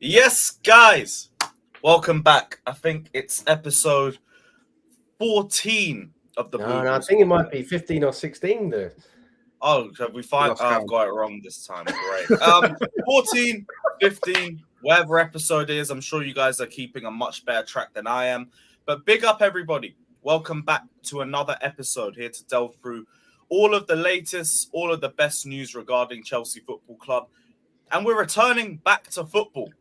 Yes, guys, welcome back. I think it's episode 14 of the Blue No, I Balls think it podcast. might be 15 or 16 there. Oh, have we find? Oh, I've got it wrong this time. Great. 14, 15, whatever episode is. I'm sure you guys are keeping a much better track than I am. But big up, everybody. Welcome back to another episode here to delve through all of the latest, all of the best news regarding Chelsea Football Club. And we're returning back to football.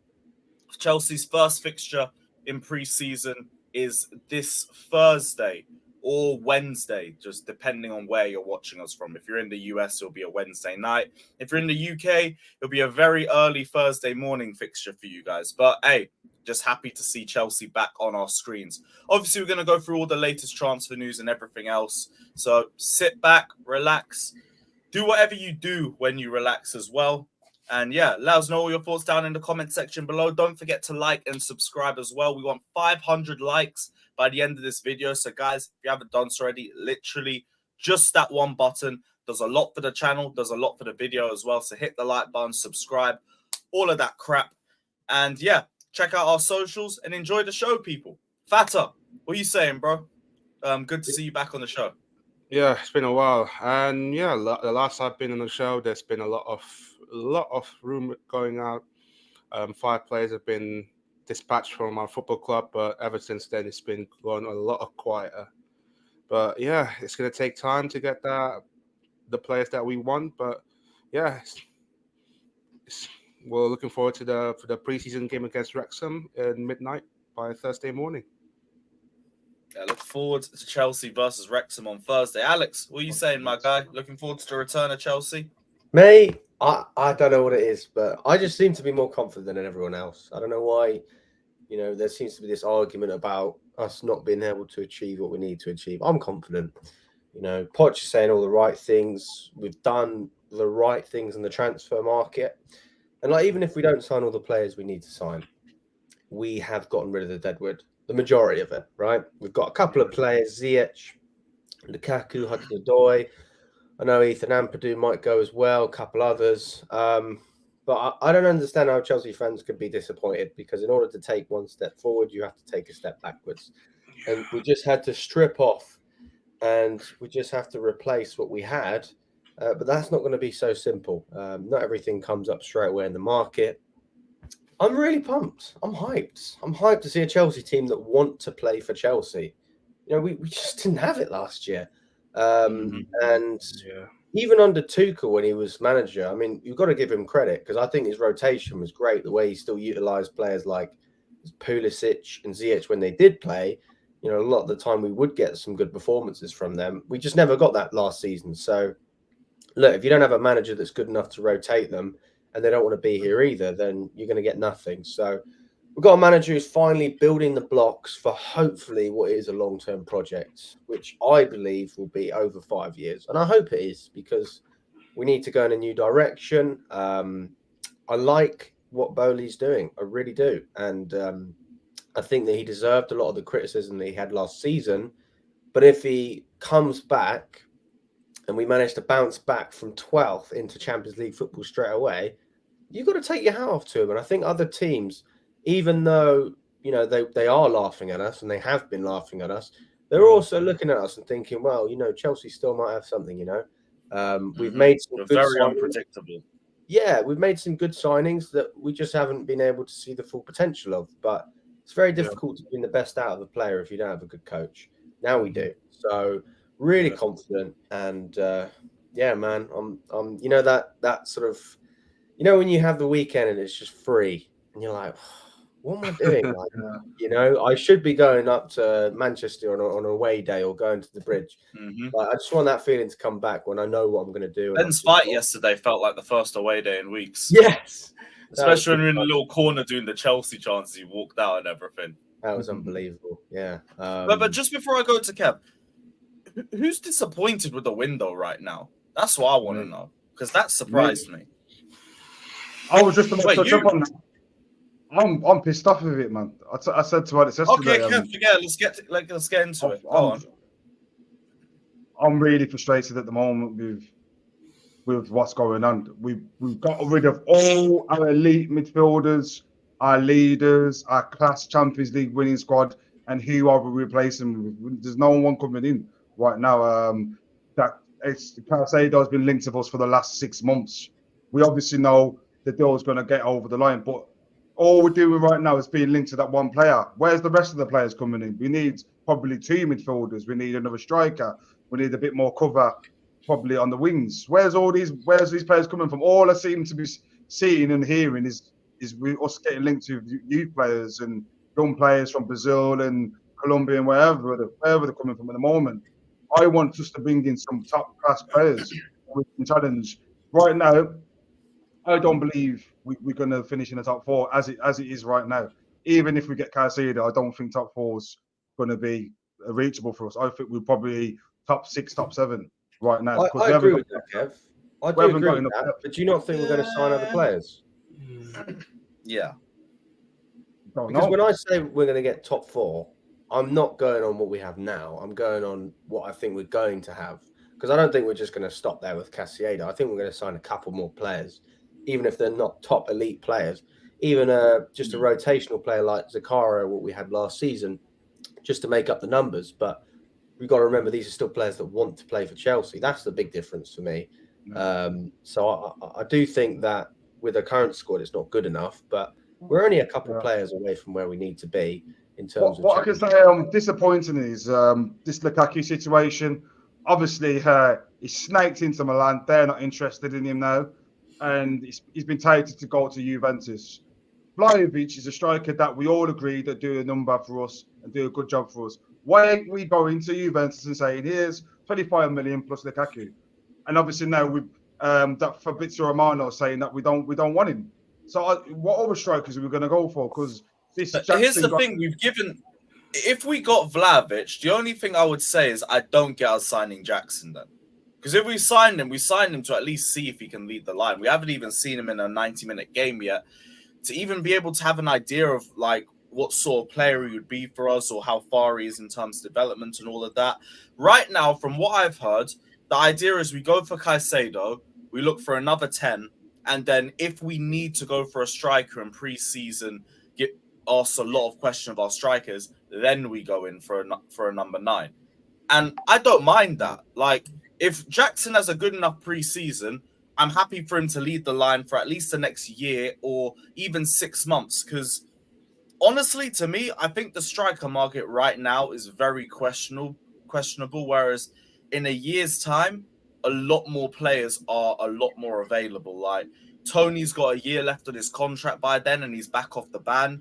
Chelsea's first fixture in pre-season is this Thursday or Wednesday, just depending on where you're watching us from. If you're in the US, it'll be a Wednesday night. If you're in the UK, it'll be a very early Thursday morning fixture for you guys. But hey, just happy to see Chelsea back on our screens. Obviously, we're going to go through all the latest transfer news and everything else. So sit back, relax, do whatever you do when you relax as well. And yeah, let us know all your thoughts down in the comment section below. Don't forget to like and subscribe as well. We want 500 likes by the end of this video. So guys, if you haven't done so already, literally just that one button does a lot for the channel, does a lot for the video as well. So hit the like button, subscribe, all of that crap. And yeah, check out our socials and enjoy the show, people. Fatta, what are you saying, bro? Good to see you back on the show. Yeah, it's been a while, and yeah, the last I've been on the show, there's been a lot of rumor going out. 5 players have been dispatched from our football club, but ever since then, it's been going a lot quieter. But yeah, it's going to take time to get the players that we want. But yeah, we're looking forward to the preseason game against Wrexham at midnight by Thursday morning. I look forward to Chelsea versus Wrexham on Thursday. Alex, what are you saying, my guy? Looking forward to the return of Chelsea? Mate, I don't know what it is, but I just seem to be more confident than everyone else. I don't know why, there seems to be this argument about us not being able to achieve what we need to achieve. I'm confident. Poch is saying all the right things. We've done the right things in the transfer market. And even if we don't sign all the players we need to sign, we have gotten rid of the deadwood. The majority of it, right? We've got a couple of players, Ziyech, Lukaku, Hudson-Odoi. I know Ethan Ampadu might go as well, a couple others. But I don't understand how Chelsea fans could be disappointed, because in order to take one step forward, you have to take a step backwards. And we just had to strip off and we just have to replace what we had. But that's not going to be so simple. Not everything comes up straight away in the market. I'm really pumped. I'm hyped. I'm hyped to see a Chelsea team that want to play for Chelsea. We just didn't have it last year. And even under Tuchel, when he was manager, I mean, you've got to give him credit, because I think his rotation was great. The way he still utilised players like Pulisic and Ziyech when they did play. A lot of the time we would get some good performances from them. We just never got that last season. So, look, if you don't have a manager that's good enough to rotate them, and they don't want to be here either, then you're going to get nothing. So we've got a manager who's finally building the blocks for hopefully what is a long-term project, which I believe will be over 5 years. And I hope it is, because we need to go in a new direction. I like what Bowley's doing. I really do. And I think that he deserved a lot of the criticism that he had last season. But if he comes back and we manage to bounce back from 12th into Champions League football straight away, you've got to take your hat off to him. And I think other teams, even though, they are laughing at us, and they have been laughing at us, they're also looking at us and thinking, well, Chelsea still might have something, We've made some good very signings. Unpredictable. Yeah, we've made some good signings that we just haven't been able to see the full potential of. But it's very difficult to bring the best out of a player if you don't have a good coach. Now we do. So really confident. And yeah, man, I'm that sort of, when you have the weekend and it's just free and you're like, what am I doing? I should be going up to Manchester on a away day or going to the bridge. But I just want that feeling to come back when I know what I'm going to do. Ben's fight yesterday felt like the first away day in weeks. Yes. Especially when you're in the little corner doing the Chelsea chances, you walked out and everything. That was unbelievable. Yeah. But just before I go to Kev, who's disappointed with the window right now? That's what I want to know, because that surprised me. I was just about to touch up on that. I'm pissed off with it, man. I said to Alex yesterday. Okay, forget. Let's get into it. I'm really frustrated at the moment with what's going on. We've got rid of all our elite midfielders. our leaders, our class Champions League winning squad, and who are we replacing with? There's no one coming in right now. That it's Caicedo has been linked to us for the last 6 months. We obviously know the deal's going to get over the line, but all we're doing right now is being linked to that one player. Where's the rest of the players coming in? We need probably 2 midfielders. We need another striker. We need a bit more cover, probably on the wings. Where's these players coming from? All I seem to be seeing and hearing is us getting linked to youth players and young players from Brazil and Colombia and wherever they're coming from at the moment. I want us to bring in some top class players we can challenge. Right now, I don't believe we're going to finish in the top 4 as it is right now. Even if we get Caicedo, I don't think top 4 is going to be reachable for us. I think we're probably top 6, top 7 right now. I agree with that, Kev. I do agree with that. But do you not think we're going to sign other players? Yeah. Because when I say we're going to get top 4, I'm not going on what we have now. I'm going on what I think we're going to have. Because I don't think we're just going to stop there with Caicedo. I think we're going to sign a couple more players, even if they're not top elite players. Even just a rotational player like Zaccaria, what we had last season, just to make up the numbers. But we've got to remember these are still players that want to play for Chelsea. That's the big difference for me. So I do think that with the current squad, it's not good enough. But we're only a couple players away from where we need to be in terms of. What I can say disappointing is this Lukaku situation. Obviously, he snaked into Milan. They're not interested in him now, and he's been taken to go to Juventus. Vlahovic is a striker that we all agree that do a number for us and do a good job for us. Why ain't we going to Juventus and saying, here's 25 million plus Lukaku? And obviously now with that Fabrizio Romano saying that we don't want him. So what other strikers are we going to go for? Because here's the thing: we've given. If we got Vlahovic, the only thing I would say is I don't get us signing Jackson then. Because if we signed him to at least see if he can lead the line. We haven't even seen him in a 90-minute game yet. To even be able to have an idea of like what sort of player he would be for us or how far he is in terms of development and all of that. Right now, from what I've heard, the idea is we go for Caicedo, we look for another 10, and then if we need to go for a striker in pre-season, get asked a lot of questions of our strikers, then we go in for a number 9. And I don't mind that. Like, if Jackson has a good enough pre-season, I'm happy for him to lead the line for at least the next year or even 6 months. Because honestly, to me, I think the striker market right now is very questionable. Whereas in a year's time, a lot more players are a lot more available. Like Tony's got a year left on his contract by then, and he's back off the ban.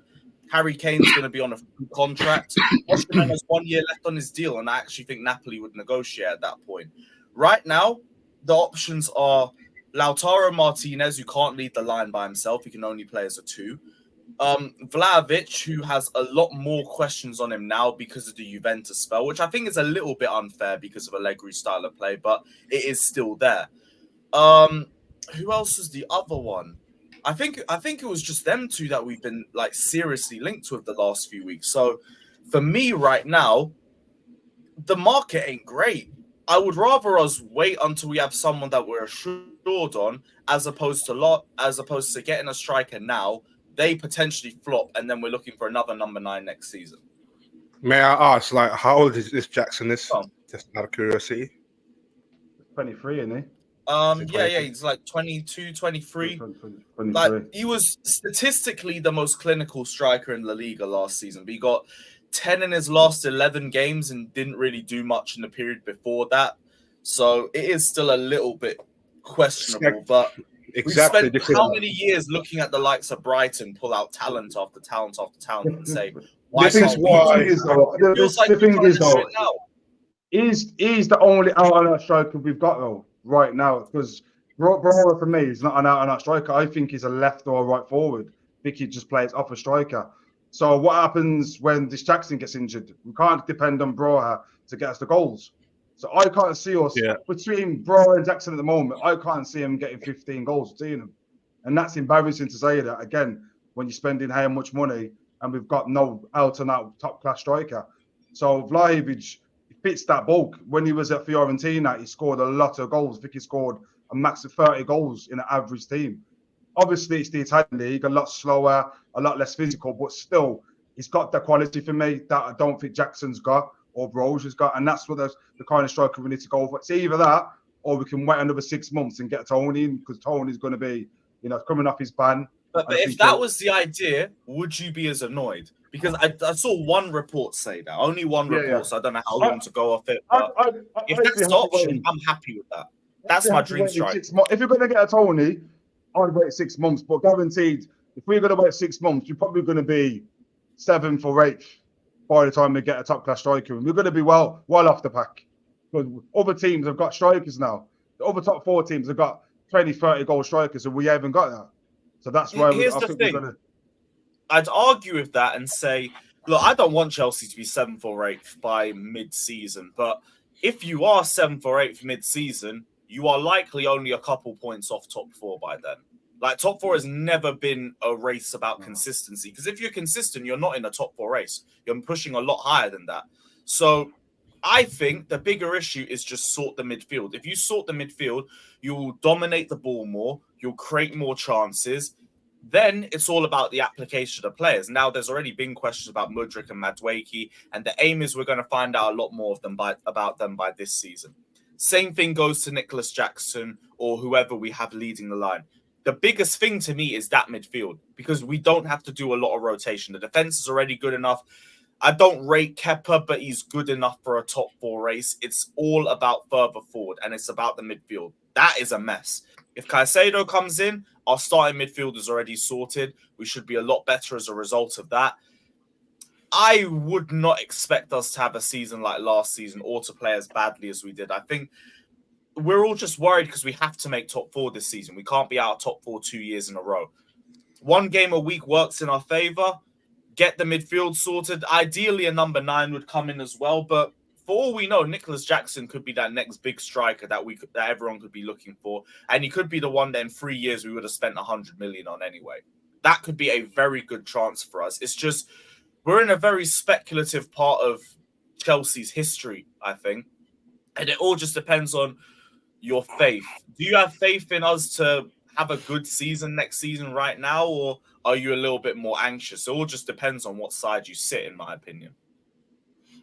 Harry Kane's going to be on a full contract. Osimhen has 1 year left on his deal, and I actually think Napoli would negotiate at that point. Right now, the options are Lautaro Martinez, who can't lead the line by himself. He can only play as a 2. Vlahovic, who has a lot more questions on him now because of the Juventus spell, which I think is a little bit unfair because of Allegri's style of play, but it is still there. Who else is the other one? I think it was just them 2 that we've been like seriously linked with the last few weeks. So for me right now, the market ain't great. I would rather us wait until we have someone that we're assured on, as opposed to getting a striker now. They potentially flop, and then we're looking for another number 9 next season. May I ask, like, how old is this Jackson? Just out of curiosity. 23, isn't he? Yeah, he's like 22, 23. 23. Like, he was statistically the most clinical striker in La Liga last season. But he got 10 in his last 11 games and didn't really do much in the period before that. So it is still a little bit questionable. But exactly. we spent how many years looking at the likes of Brighton pull out talent after talent after talent and say, why can't we do this? The thing is, though, he's the only out-and-out striker we've got, though, right now. Because Brower, for me, is not an out-and-out striker. I think he's a left or a right forward. I think he just plays off a striker. So what happens when this Jackson gets injured? We can't depend on Brower to get us the goals. So I can't see us between Brower and Jackson at the moment. I can't see him getting 15 goals, seeing him. And that's embarrassing to say that, again, when you're spending how much money and we've got no out-and-out top-class striker. So Vlahovic fits that bulk. When he was at Fiorentina, he scored a lot of goals. I think he scored a max of 30 goals in an average team. Obviously, it's the Italian league, a lot slower, a lot less physical, but still, he's got the quality for me that I don't think Jackson's got or Broge has got, and that's what the kind of striker we need to go for. It's either that, or we can wait another 6 months and get Tony in, because Tony's going to be, coming off his ban. But if that was the idea, would you be as annoyed? Because I saw one report say that, only one report, so I don't know how long to go off it. But if that's the option, I'm happy with that. That's my dream strike. If you're going to get a Tony, I'd wait 6 months, but guaranteed, if we're going to wait 6 months, you're probably going to be 7th or 8th by the time we get a top class striker. And we're going to be well off the pack, because other teams have got strikers now. The other top 4 teams have got 20, 30 goal strikers, and we haven't got that. So that's why Here's the thing. I'd argue with that and say, look, I don't want Chelsea to be 7th or 8th by mid-season, but if you are 7th or 8th mid-season, you are likely only a couple points off top 4 by then. Like, top 4 has never been a race about consistency, because if you're consistent, you're not in a top 4 race. You're pushing a lot higher than that. So I think the bigger issue is just sort the midfield. If you sort the midfield, you'll dominate the ball more, you'll create more chances. Then it's all about the application of players. Now, there's already been questions about Mudryk and Madueke, and the aim is we're going to find out a lot more about them by this season. Same thing goes to Nicholas Jackson or whoever we have leading the line. The biggest thing to me is that midfield, because we don't have to do a lot of rotation. The defense is already good enough. I don't rate Kepa, but he's good enough for a top 4 race. It's all about further forward, and it's about the midfield. That is a mess. If Caicedo comes in, our starting midfield is already sorted. We should be a lot better as a result of that. I would not expect us to have a season like last season or to play as badly as we did. I think we're all just worried because we have to make top 4 this season. We can't be out of top 4 2 years in a row. 1 game a week works in our favor. Get the midfield sorted. Ideally, a number 9 would come in as well. But for all we know, Nicholas Jackson could be that next big striker that everyone could be looking for. And he could be the one that in 3 years we would have spent 100 million on anyway. That could be a very good chance for us. It's just we're in a very speculative part of Chelsea's history, I think. And it all just depends on your faith. Do you have faith in us to have a good season next season right now, or are you a little bit more anxious? It all just depends on what side you sit, in my opinion.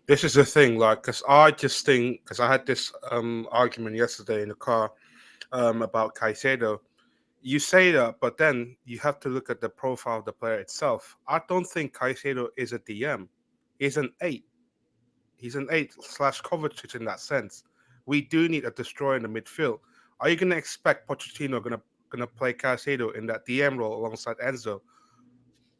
This is the thing, like, because I just think, because I had this argument yesterday in the car about Caicedo. You say that, but then you have to look at the profile of the player itself. I don't think Caicedo is a DM. He's an 8. He's an 8/Kovacic in that sense. We do need a destroyer in the midfield. Are you going to expect Pochettino going to play Caicedo in that DM role alongside Enzo?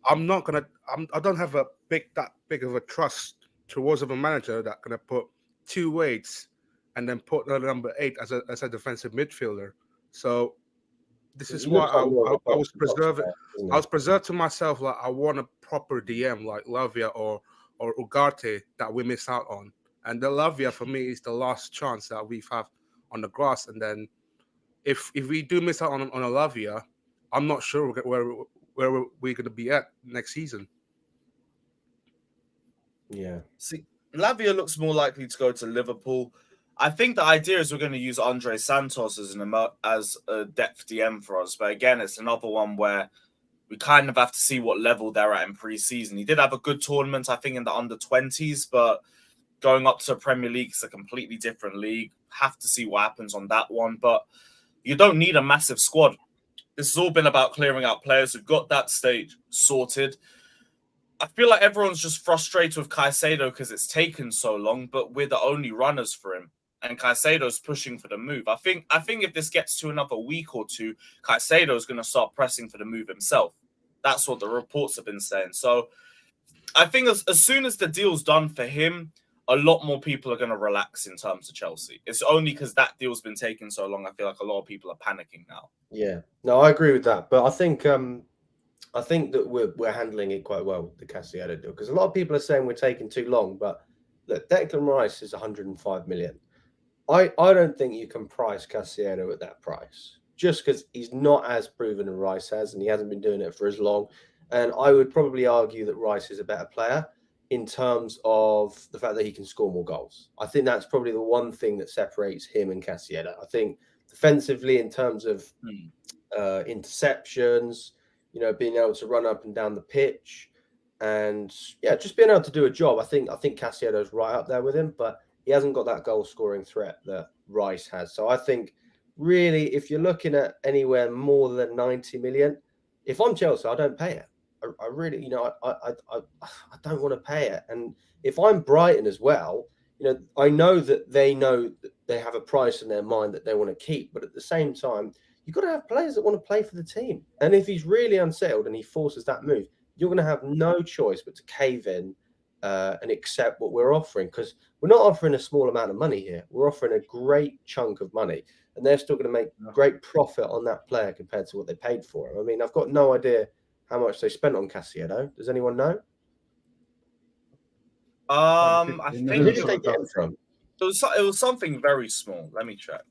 I don't have that big of a trust towards of a manager that's going to put 2 weights and then put another number 8 as a defensive midfielder. So this is why I was preserving. I was preserved to myself, like, I want a proper DM like Lavia or Ugarte that we miss out on. And the Lavia for me is the last chance that we have on the grass. And then if we do miss out on a Lavia, I'm not sure where we're going to be at next season. Yeah. See, Lavia looks more likely to go to Liverpool. I think the idea is we're going to use Andre Santos as a depth DM for us. But again, it's another one where we kind of have to see what level they're at in pre-season. He did have a good tournament, I think, in the under-20s, but going up to Premier League is a completely different league. Have to see what happens on that one. But you don't need a massive squad. This has all been about clearing out players who've got that stage sorted. I feel like everyone's just frustrated with Caicedo because it's taken so long, but we're the only runners for him. And Caicedo's pushing for the move. I think if this gets to another week or two, Caicedo's going to start pressing for the move himself. That's what the reports have been saying. So I think as soon as the deal's done for him, a lot more people are going to relax in terms of Chelsea. It's only because that deal's been taking so long. I feel like a lot of people are panicking now. Yeah, no, I agree with that. But I think that we're handling it quite well, the Caicedo deal, because a lot of people are saying we're taking too long. But look, Declan Rice is 105 million. I don't think you can price Caicedo at that price, just because he's not as proven as Rice has, and he hasn't been doing it for as long. And I would probably argue that Rice is a better player in terms of the fact that he can score more goals. I think that's probably the one thing that separates him and Caicedo. I think defensively, in terms of interceptions, being able to run up and down the pitch, and just being able to do a job. I think Caicedo's right up there with him, but he hasn't got that goal scoring threat that Rice has. So I think really, if you're looking at anywhere more than 90 million, if I'm Chelsea, I don't pay it. I really, I don't want to pay it. And if I'm Brighton as well, I know that they have a price in their mind that they want to keep, but at the same time, you've got to have players that want to play for the team. And if he's really unsettled and he forces that move, you're going to have no choice but to cave in and accept what we're offering, because we're not offering a small amount of money here. We're offering a great chunk of money, and they're still going to make great profit on that player compared to what they paid for him. I mean, I've got no idea how much they spent on Caicedo. Does anyone know? I think who did they get him from? It was something very small. Let me check.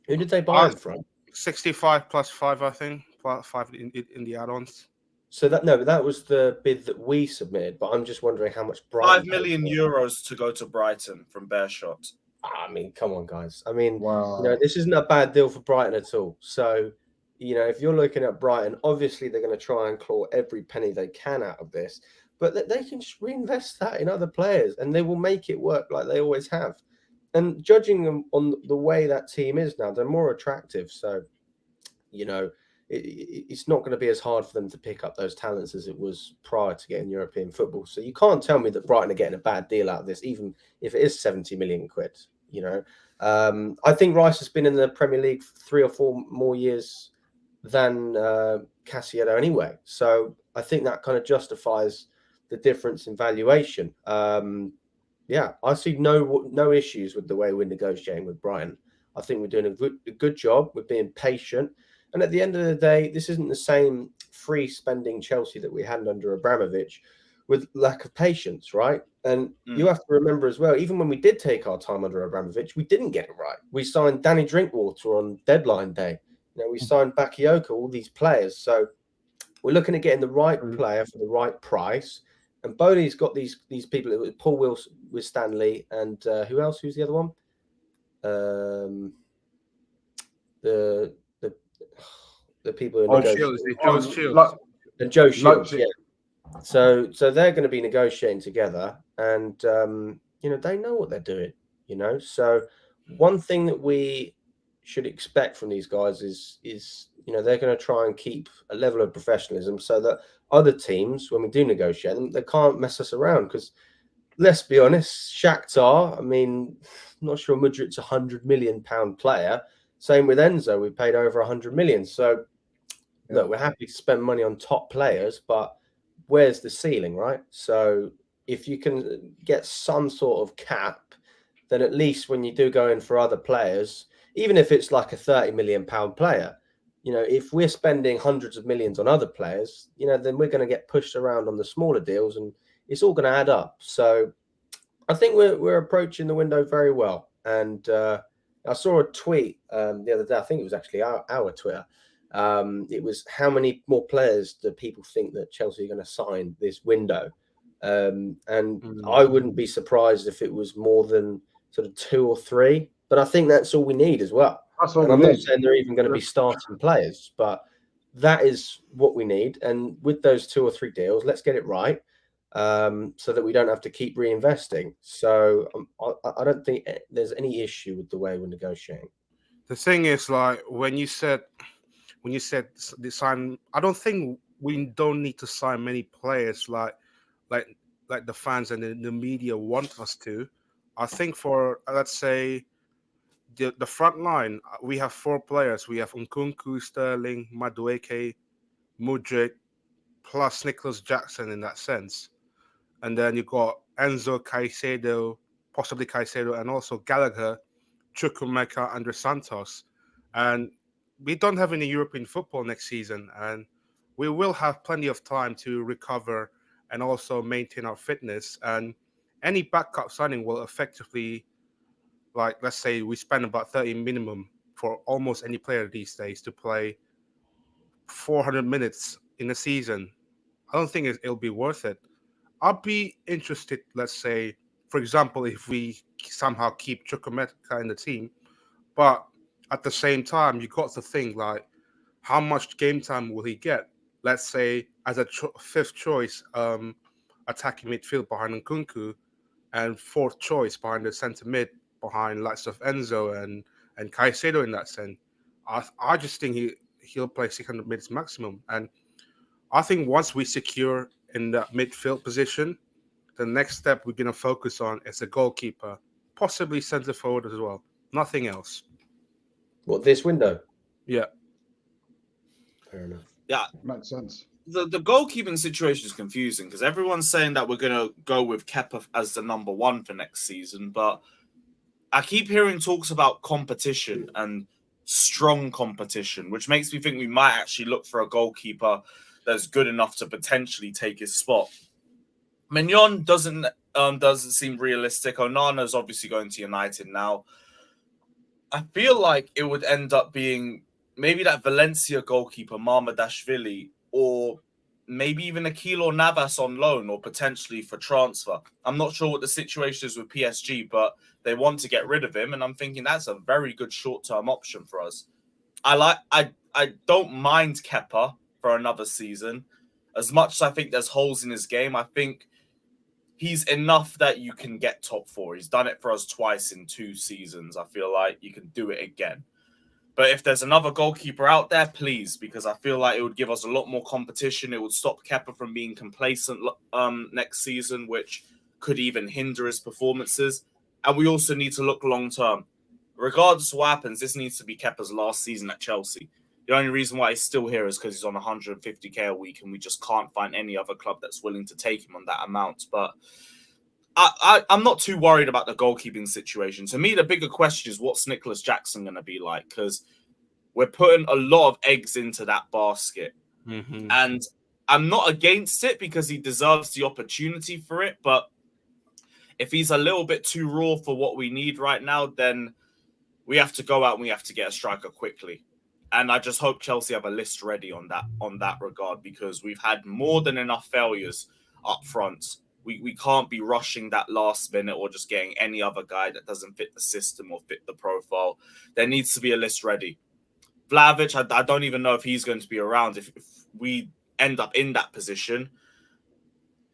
Who did they buy him from? 65 plus 5, I think. Plus 5 in the add-ons. So that was the bid that we submitted, but I'm just wondering how much Brighton 5 million euros to go to Brighton from Beershot. I mean, come on, guys. I mean, wow. This isn't a bad deal for Brighton at all. So, if you're looking at Brighton, obviously they're going to try and claw every penny they can out of this, but they can just reinvest that in other players and they will make it work like they always have. And judging them on the way that team is now, they're more attractive. So, it's not going to be as hard for them to pick up those talents as it was prior to getting European football. So you can't tell me that Brighton are getting a bad deal out of this, even if it is 70 million quid. I think Rice has been in the Premier League 3 or 4 more years than Caicedo anyway. So I think that kind of justifies the difference in valuation. I see no issues with the way we're negotiating with Brighton. I think we're doing a good job. We're being patient. And at the end of the day, this isn't the same free spending Chelsea that we had under Abramovich with lack of patience, right? And you have to remember as well, even when we did take our time under Abramovich, we didn't get it right. We signed Danny Drinkwater on deadline day. We signed Bakayoko, all these players. So we're looking at getting the right player for the right price. And Bodie's got these people. It was Paul Wilson with Stanley and who else? Who's the other one? The people who and Joe Shields, yeah. So they're going to be negotiating together, and they know what they're doing. So one thing that we should expect from these guys is they're going to try and keep a level of professionalism so that other teams, when we do negotiate them, they can't mess us around. Because let's be honest, Shakhtar, I mean, I'm not sure Mudrik's £100 million player. Same with Enzo, we paid over 100 million. So look, we're happy to spend money on top players, but where's the ceiling, right? So if you can get some sort of cap, then at least when you do go in for other players, even if it's like a £30 million player, if we're spending hundreds of millions on other players, then we're going to get pushed around on the smaller deals and it's all going to add up. So I think we're approaching the window very well. And I saw a tweet the other day. I think it was actually our Twitter. It was how many more players do people think that Chelsea are going to sign this window? And I wouldn't be surprised if it was more than sort of 2 or 3. But I think that's all we need as well. And I'm not saying they're even going to be starting players, but that is what we need. And with those 2 or 3 deals, let's get it right. So that we don't have to keep reinvesting. So I don't think there's any issue with the way we're negotiating. The thing is, like when you said the sign, I don't think we don't need to sign many players like the fans and the media want us to. I think for let's say the front line, we have 4 players. We have Nkunku, Sterling, Madueke, Mudryk, plus Nicholas Jackson in that sense. And then you got Enzo, Caicedo, possibly Caicedo, and also Gallagher, Chukwuemeka, and Santos. And we don't have any European football next season, and we will have plenty of time to recover and also maintain our fitness. And any backup signing will effectively, like, let's say we spend about 30 minimum for almost any player these days to play 400 minutes in a season. I don't think it'll be worth it. I'll be interested, let's say, for example, if we somehow keep Chukwuemeka in the team, but at the same time, you got to think like how much game time will he get? Let's say as a fifth choice attacking midfield behind Nkunku, and fourth choice behind the centre mid behind lots of Enzo and Caicedo in that sense. I just think he'll play 600 minutes maximum. And I think once we secure in that midfield position, the next step we're going to focus on is a goalkeeper, possibly centre forward as well. Nothing else. What, this window? Yeah. Fair enough. Yeah. Makes sense. The goalkeeping situation is confusing because everyone's saying that we're going to go with Kepa as the number one for next season, but I keep hearing talks about competition and strong competition, which makes me think we might actually look for a goalkeeper that's good enough to potentially take his spot. Mignon doesn't seem realistic. Onana's obviously going to United now. I feel like it would end up being maybe that Valencia goalkeeper, Marmadashvili, or maybe even Akil Navas on loan or potentially for transfer. I'm not sure what the situation is with PSG, but they want to get rid of him, and I'm thinking that's a very good short-term option for us. I don't mind Kepa for another season. As much as I think there's holes in his game, I think he's enough that you can get top four. He's done it for us twice in 2 seasons. I feel like you can do it again. But if there's another goalkeeper out there, please, because I feel like it would give us a lot more competition. It would stop Kepa from being complacent next season, which could even hinder his performances. And we also need to look long-term. Regardless of what happens, this needs to be Kepa's last season at Chelsea. The only reason why he's still here is because he's on 150k a week, and we just can't find any other club that's willing to take him on that amount. But I'm not too worried about the goalkeeping situation. To me, the bigger question is what's Nicholas Jackson going to be like? Because we're putting a lot of eggs into that basket. Mm-hmm. And I'm not against it because he deserves the opportunity for it. But if he's a little bit too raw for what we need right now, then we have to go out and we have to get a striker quickly. And I just hope Chelsea have a list ready on that regard, because we've had more than enough failures up front. We can't be rushing that last minute or just getting any other guy that doesn't fit the system or fit the profile. There needs to be a list ready. Vlahovic, I don't even know if he's going to be around. If we end up in that position,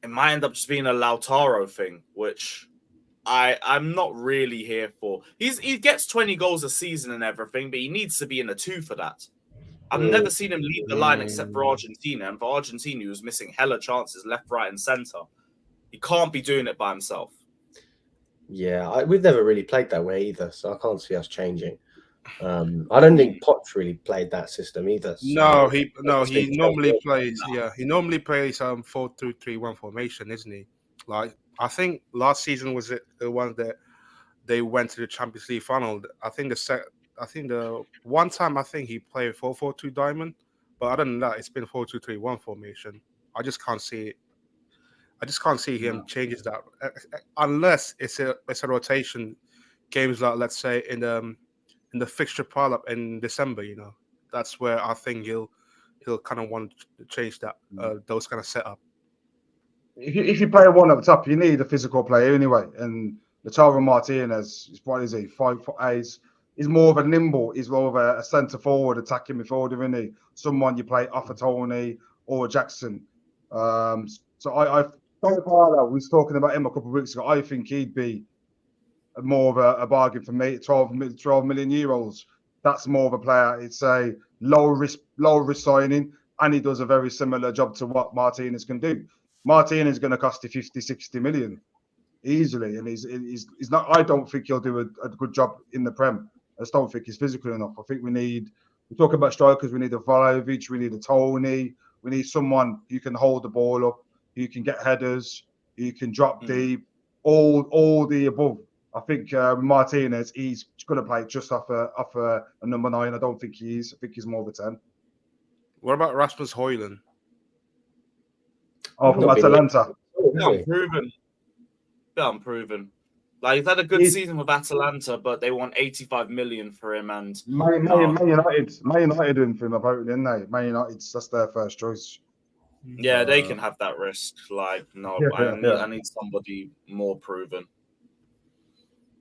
it might end up just being a Lautaro thing, which I'm not really here for. He gets 20 goals a season and everything, but he needs to be in the 2 for that. I've never seen him lead the line except for Argentina, and for Argentina, he was missing hella chances left, right, and centre. He can't be doing it by himself. Yeah, we've never really played that way either, so I can't see us changing. I don't think Poch really played that system either. So He normally plays 4-2-3-1 formation, isn't he? Like, I think last season was it the one that they went to the Champions League final. I think the one time I think he played 4-4-2 diamond, but other than that, it's been 4-2-3-1 formation. I just can't see it. I just can't see him changes that unless it's a rotation games like, let's say, in the fixture pile up in December. That's where I think he'll kind of want to change that those kind of setup. If you play one up top, you need a physical player anyway. And Lautaro Martinez, what is he? 5'8". He's more of a nimble. He's more of a centre forward, attacking midfielder, isn't he? Someone you play off a Tony or Jackson. So I we was talking about him a couple of weeks ago. I think he'd be more of a bargain for me. 12 million euros. That's more of a player. It's a low risk signing, and he does a very similar job to what Martinez can do. Martinez is going to cost you 50, 60 million easily, and he's not. I don't think he'll do a good job in the Prem. I just don't think he's physical enough. I think we talk about strikers. We need a Vlahovic, we need a Tony, we need someone who can hold the ball up, who can get headers, who can drop deep, all the above. I think Martinez, he's going to play just off a number 9. I don't think he is. I think he's more of a 10. What about Rasmus Højlund? Oh, from Atalanta. Unproven. Like, he's had a good season with Atalanta, but they want 85 million for him. And Man United doing for him about, didn't they? Man United, that's their first choice. Yeah, they can have that risk. Like, no, I need somebody more proven.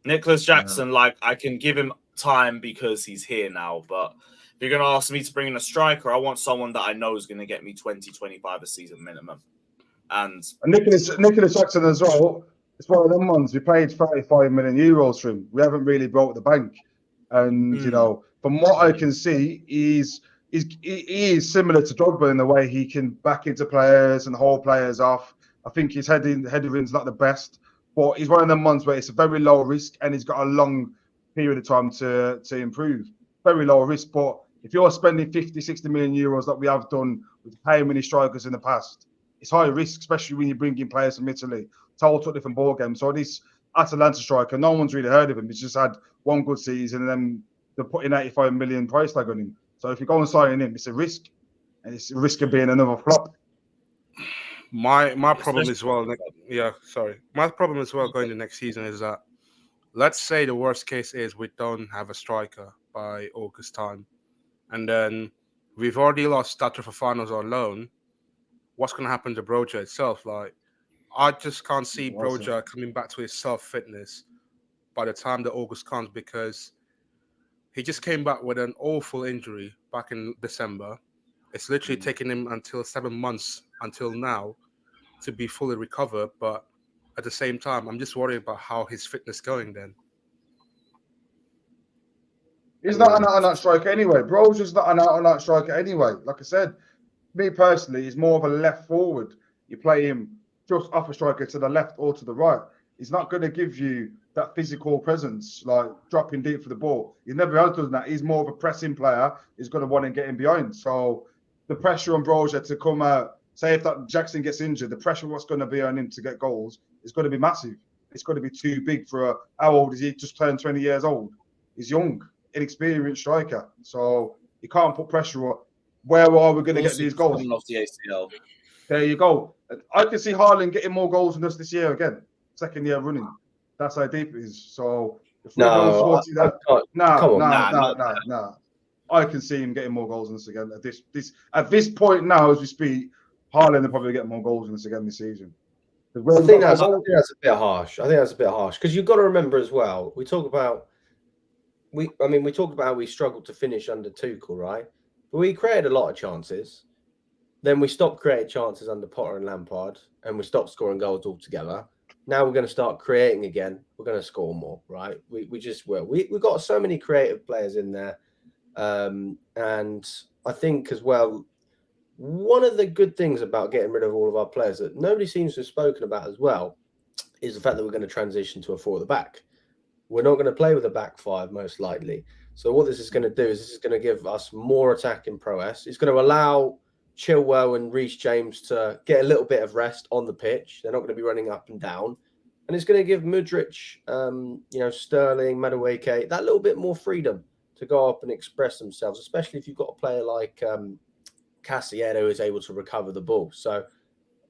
Nicholas Jackson, like, I can give him time because he's here now, but you're going to ask me to bring in a striker, I want someone that I know is going to get me 20, 25 a season minimum. And Nicholas Jackson as well. It's one of them ones. We paid 35 million euros for him. We haven't really broke the bank. And, you know, from what I can see, he is similar to Drogba in the way he can back into players and hold players off. I think his heading's not the best, but he's one of them ones where it's a very low risk and he's got a long period of time to improve. Very low risk, but if you're spending 50, 60 million euros like we have done with paying many strikers in the past, it's high risk, especially when you bring in players from Italy. Total different ball game. So this Atalanta striker, no one's really heard of him. He's just had one good season, and then they're putting 85 million price tag on him. So if you go and sign him, it's a risk, and it's a risk of being another flop. My problem as well. My problem as well going to next season is that, let's say the worst case is we don't have a striker by August time, and then we've already lost Statra for finals on loan. What's going to happen to Broja itself? Like, I just can't see Broja coming back to his self-fitness by the time that August comes, because he just came back with an awful injury back in December. It's literally taken him until 7 months until now to be fully recovered. But at the same time, I'm just worried about how his fitness going then. He's not an out-and-out striker anyway. Broja's not an out-and-out striker anyway. Like I said, me personally, he's more of a left forward. You play him just off a striker to the left or to the right. He's not going to give you that physical presence, like dropping deep for the ball. He never has done that. He's more of a pressing player. He's going to want to get in behind. So the pressure on Broja to come out, say if that Jackson gets injured, the pressure what's going to be on him to get goals is going to be massive. It's going to be too big for how old is he? Just turned 20 years old. He's young, inexperienced striker. So you can't put pressure on. Where are we going to get these goals? Off the ACL. There you go. I can see Haaland getting more goals than us this year again. Second year running. That's how deep it is. So if we're going 40 that, I can see him getting more goals than us again. At this point now, as we speak, Haaland will probably get more goals than us again this season. I think that's a bit harsh. Because you've got to remember as well, we talk about how we struggled to finish under Tuchel, right? But we created a lot of chances. Then we stopped creating chances under Potter and Lampard, and we stopped scoring goals altogether. Now we're going to start creating again. We're going to score more, right? We just will. We've got so many creative players in there. And I think as well, one of the good things about getting rid of all of our players that nobody seems to have spoken about as well is the fact that we're going to transition to a four at the back. We're not going to play with a back five, most likely. So what this is going to do is this is going to give us more attacking prowess. It's going to allow Chilwell and Reece James to get a little bit of rest on the pitch. They're not going to be running up and down. And it's going to give Mudryk, Sterling, Madueke, that little bit more freedom to go up and express themselves, especially if you've got a player like Caicedo who is able to recover the ball. So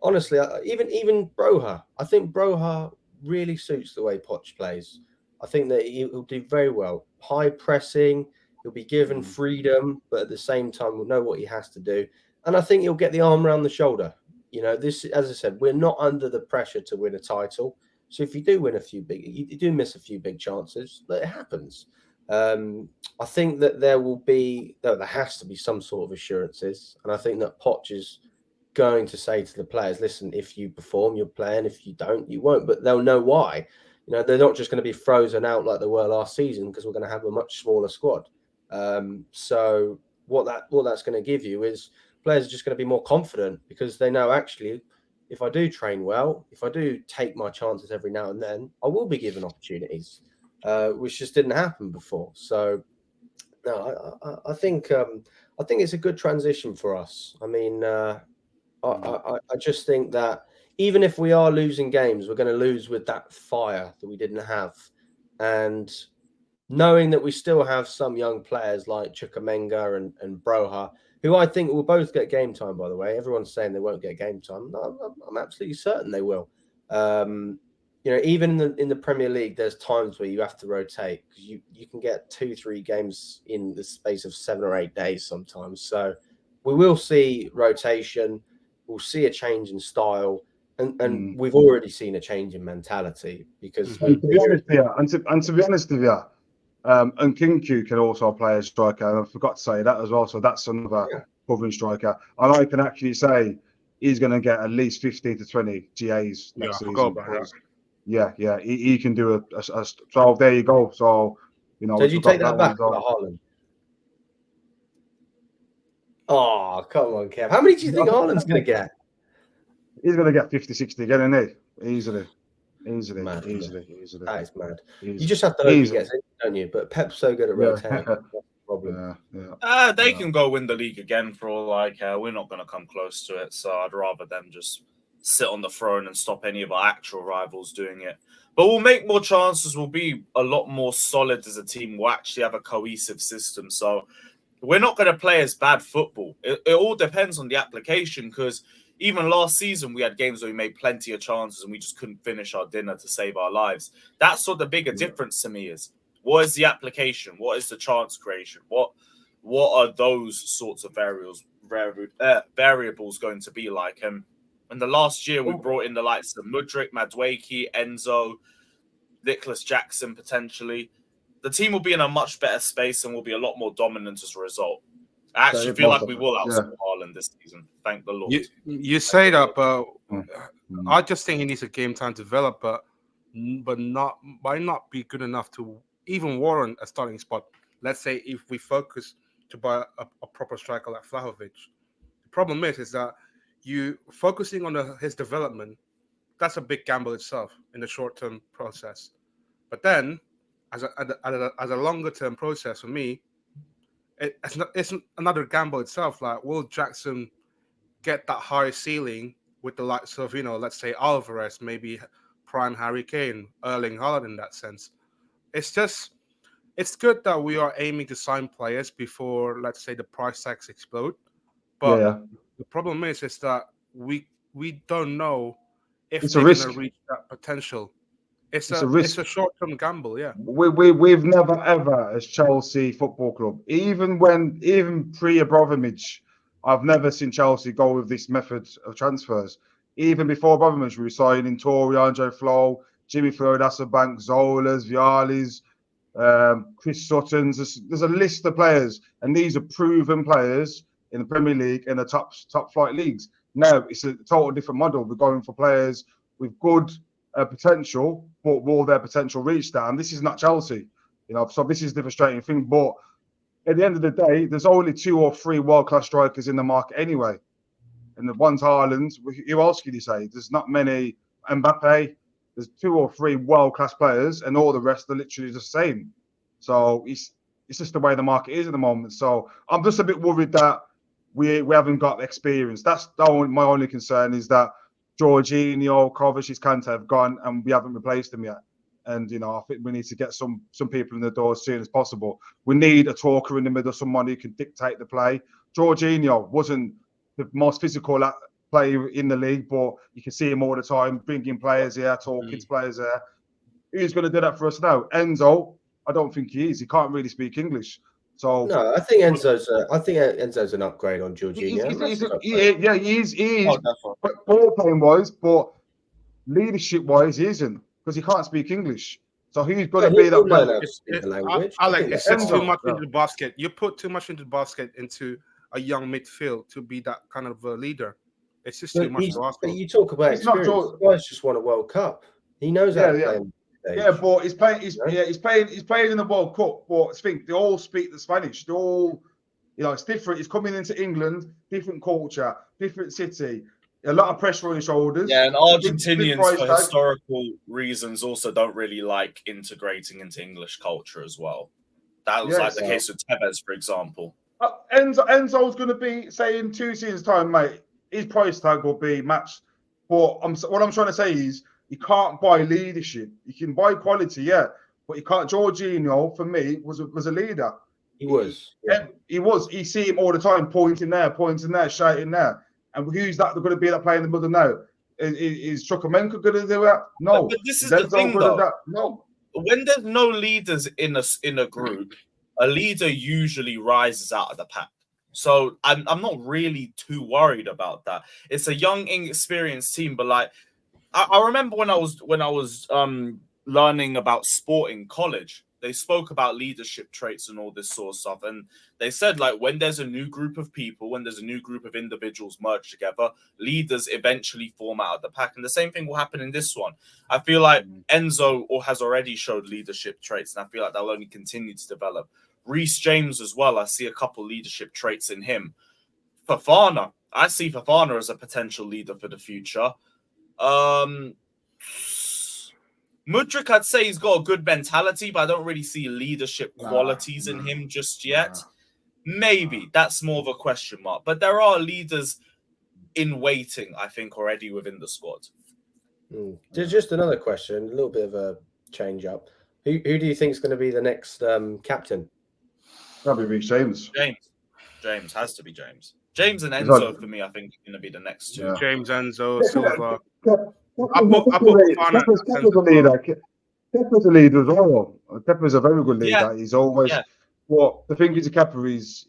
honestly, even Broja, I think Broja really suits the way Poch plays. I think that he'll do very well. High pressing, he'll be given freedom, but at the same time, we'll know what he has to do. And I think he'll get the arm around the shoulder. You know, this, as I said, we're not under the pressure to win a title. So if you do win you do miss a few big chances, it happens. I think that there has to be some sort of assurances. And I think that Poch is going to say to the players, listen, if you perform, you're playing. If you don't, you won't. But they'll know why. You know, they're not just going to be frozen out like they were last season because we're going to have a much smaller squad. So what that's going to give you is players are just going to be more confident because they know actually if I do train well, if I do take my chances every now and then, I will be given opportunities, which just didn't happen before. So no, I think it's a good transition for us. I mean, I just think that even if we are losing games, we're going to lose with that fire that we didn't have. And knowing that we still have some young players like Chukwuemeka and Broja, who I think will both get game time, by the way. Everyone's saying they won't get game time. No, I'm absolutely certain they will. Even in the Premier League, there's times where you have to rotate because you can get 2-3 games in the space of 7 or 8 days sometimes. So we will see rotation. We'll see a change in style. And we've already seen a change in mentality because to be honest with you, And Kinku can also play as striker. I forgot to say that as well. So that's another covering striker. And I can actually say he's going to get at least 15 to 20 GAs next season. He can do a. So there you go. So So did you take that back for Haaland? Oh, come on, Kev. How many do you think Haaland's going to get? He's going to get 50, 60 again, isn't he? Easily. Mad, Easily. That is mad. You just have to hope he gets it, don't you? But Pep's so good at rotating. That's the problem. They can go win the league again for all I care. We're not going to come close to it. So I'd rather them just sit on the throne and stop any of our actual rivals doing it. But we'll make more chances. We'll be a lot more solid as a team. We'll actually have a cohesive system. So we're not going to play as bad football. It all depends on the application, because even last season, we had games where we made plenty of chances and we just couldn't finish our dinner to save our lives. That's what the bigger difference to me is. What is the application? What is the chance creation? What are those sorts of variables going to be like? And in the last year, we brought in the likes of Mudryk, Madueke, Enzo, Nicholas Jackson, potentially. The team will be in a much better space and will be a lot more dominant as a result. I actually feel like we will outscore Haaland this season. Thank the Lord. You say that, but I just think he needs a game time to develop, but might not be good enough to even warrant a starting spot. Let's say if we focus to buy a proper striker like Vlahovic. The problem is that you focusing on his development, that's a big gamble itself in the short-term process. But then, as a longer-term process for me, it's another gamble itself. Like, will Jackson get that high ceiling with the likes of, let's say Alvarez, maybe prime Harry Kane, Erling Haaland in that sense? It's good that we are aiming to sign players before, let's say, the price tags explode. But the problem is that we don't know if they're going to reach that potential. It's a risk. It's a short-term gamble, yeah. We've never ever, as Chelsea Football Club, even pre-Abramovich, I've never seen Chelsea go with this method of transfers. Even before Abramovich, we were signing Tory, Andre Flo, Jimmy Floyd-Hasselbank, Zolas, Vialis, Chris Suttons. There's a list of players, and these are proven players in the Premier League and the top flight leagues. Now it's a total different model. We're going for players with good potential, but will their potential reach that? And this is not Chelsea, so this is the frustrating thing. But at the end of the day, there's only 2 or 3 world-class strikers in the market anyway. And the one's Haaland. Who else can you say? There's not many. Mbappe. There's 2 or 3 world-class players, and all the rest are literally the same. So it's just the way the market is at the moment. So I'm just a bit worried that we haven't got experience. That's my only concern, is that Jorginho, Kovacic, Kante have gone, and we haven't replaced them yet. And I think we need to get some people in the door as soon as possible. We need a talker in the middle, someone who can dictate the play. Jorginho wasn't the most physical player in the league, but you can see him all the time, bringing players here, talking to players there. Who's going to do that for us now? Enzo, I don't think he is. He can't really speak English. So no, I think Enzo's an upgrade on Jorginho. He is. But ball playing wise, but leadership wise, he isn't, because he can't speak English. So who's going to be that player? Alex, it's just too much into the basket. You put too much into the basket into a young midfield to be that kind of a leader. It's just too much to ask. But you talk about experience. The guy's just won a World Cup. He knows how to play. Yeah, but he's playing in the World Cup. But I think they all speak the Spanish. They all, it's different. He's coming into England, different culture, different city, a lot of pressure on his shoulders. Yeah, and Argentinians, for historical reasons, also don't really like integrating into English culture as well. That was the case with Tevez, for example. Enzo's going to be, say, in 2 seasons' time, mate, his price tag will be matched. But what I'm trying to say is, you can't buy leadership. You can buy quality, but you can't. Jorginho, for me, was a leader. He was. He was. You see him all the time, pointing there, shouting there. And who's that going to be that player in the middle now? Is Chukwuemeka going to do that? No. But this is the thing, though. No. When there's no leaders in a group, a leader usually rises out of the pack. So I'm not really too worried about that. It's a young, inexperienced team, but I remember when I was learning about sport in college, they spoke about leadership traits and all this sort of stuff. And they said, like, when there's a new group of people, when there's a new group of individuals merged together, leaders eventually form out of the pack. And the same thing will happen in this one. I feel like Enzo has already showed leadership traits, and I feel like they'll only continue to develop. Reece James as well, I see a couple leadership traits in him. Fofana, I see Fofana as a potential leader for the future. Mudryk, I'd say he's got a good mentality, but I don't really see leadership qualities in him just yet. Maybe that's more of a question mark, but there are leaders in waiting, I think, already within the squad. There's just another question, a little bit of a change up. Who do you think is going to be the next captain? That'll be Reece James. James has to be James. James and Enzo for me, I think, are going to be the next two. Yeah. James, Enzo, Silva. Kepa's a leader as well. Kepa's a very good leader. Yeah. He's always what the thing is. Kepa is